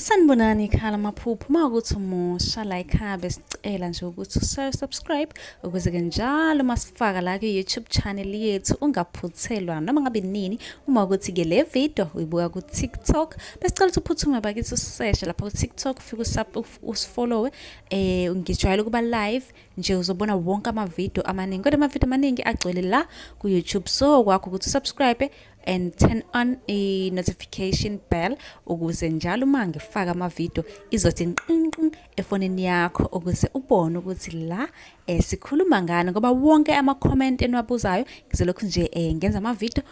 Sanibonani ekhaya lamaphupho. Uma ukuthi umusha la ekhaya besicela nje ukuthi subscribe ukuze-ke njalo masifaka la ku-YouTube channel yethu ungaphuthelwa noma ngabe nini. Uma ukuthi-ke le video uyibuka ku-TikTok besicela ukuthi uphuthume bakithi useshe lapha ku-TikTok ufike usifollowe. Ngijwayele ukuba live nje uzobona wonke amavidiyo amaningi kodwa amavidiyo amaningi agcwele la ku-YouTube. So kwakho ukuthi usubscribe and turn on i-notification bell ukuze njalo uma ngifaka amavidiyo izothi nqinqi efonini yakho ukuze ubone ukuthi la sikhuluma ngani, ngoba wonke ama-comment eniwabuzayo ngizolokhu nje ngenza amavidiyo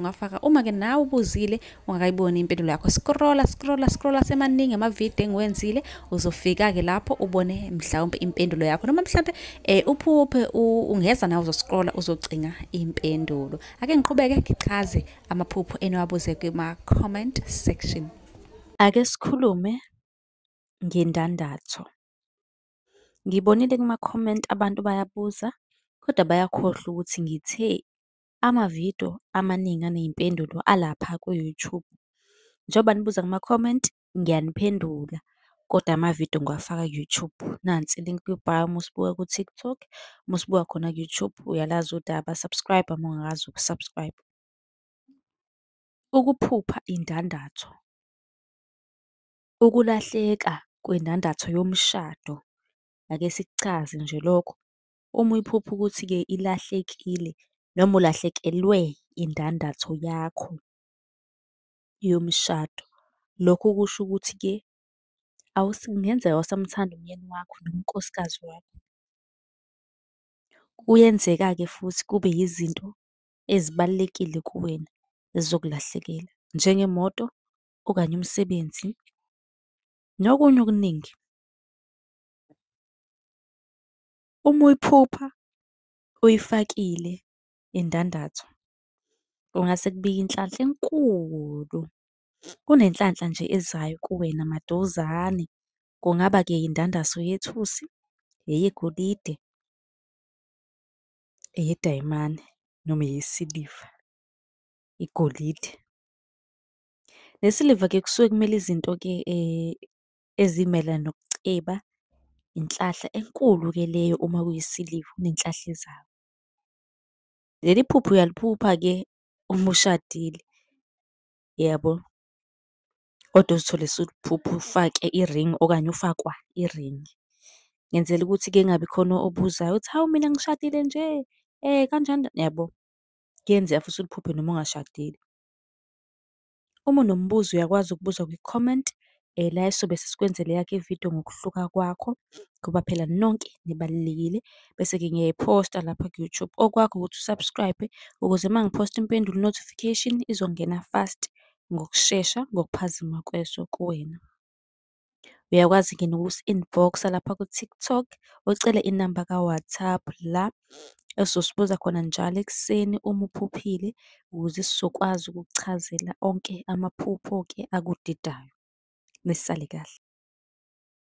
ngafaka. Uma-ke nawe ubuzile ungakayiboni impendulo yakho, scrolla semaningi amavidiyo engiwenzile uzofika-ke lapho ubone mhlawumpe impendulo yakho, noma mhlawumpe uphuphe ungeza nawe uzoscrolla uzocinga impendulo. Ake ngiqhubeke ngichaze amaphupho eniwabuze kuma-comment section. Ake sikhulume ngendandatho. Ngibonile kuma-comment abantu bayabuza kodwa bayakhohlwa ukuthi ngithe amavidiyo amaningi aney'mpendulo alapha ku-YouTube. Njengoba nibuza kuma-comment ngiyaniphendula kodwa amavidiyo ngiwafaka ku-YouTube. Nansi ilink yobhayo uma usibuka ku-TikTok, uma usibuka khona ku-YouTube uyalazi udaba, subscribe uma ungakazi uku-subscribe. Ukuphupha indandatho. Ukulahleka kwendandatho yomshado. Ake sikuchaze nje lokho. Uma uyiphupha ukuthi-ke ilahlekile noma ulahlekelwe indandatho yakho yomshado, lokho kusho ukuthi-ke kungenzeka awusamthandi umyeni wakho noma unkosikazi wakho. Kuyenzeka-ke futhi kube yizinto ezibalulekile kuwena ezizokulahlekela, njengemoto okanye umsebenzi nokunye okuningi. Uma uyiphupha uyifakile indandatho, kungase kubike inhlanhla enkulu. Kunenhlanhla nje ezayo kuwena maduzane. Kungaba-ke indandatho yethusi, eyegolide, eyedayimane noma eyesiliva, igolide. Nesiliva-ke kusuke kumele izinto-ke ezimayelana nokuceba, inhlahla enkulu-ke leyo uma kuyisiliva, kuney'nhlahla ezayo. Leli phupho uyaliphupha-ke uma ushadile, yabo. Kodwa uzithole usuliphupha ufake i-ring okanye ufakwa i-ring. Ngenzela ukuthi-ke kungabi khona obuzayo uthi, hawu mina ngishadile nje, kanjani, yabo. Kuyenzeka futhi uliphuphe noma ungashadile. Uma unombuzo uyakwazi ukubuza kwi-comment la esizobe sesikwenzela eyakho ividiyo ngokuhluka kwakho, ngoba phela nonke nibalulekile. Bese-ke ngiyayiphosta lapha ku-YouTube. Okwakho ukuthi usubscribe ukuze uma ngiphosta impendulo notification izongena fast, ngokushesha, ngokuphazima kweso kuwena. Uyakwazi-ke nokusi-inbox-a lapha ku-TikTok ucele inamba ka-WhatsApp la esizosibuza khona njalo ekuseni uma uphuphile ukuze sizokwazi ukukuchazela onke amaphupho-ke akudidayo. Nisale kahle.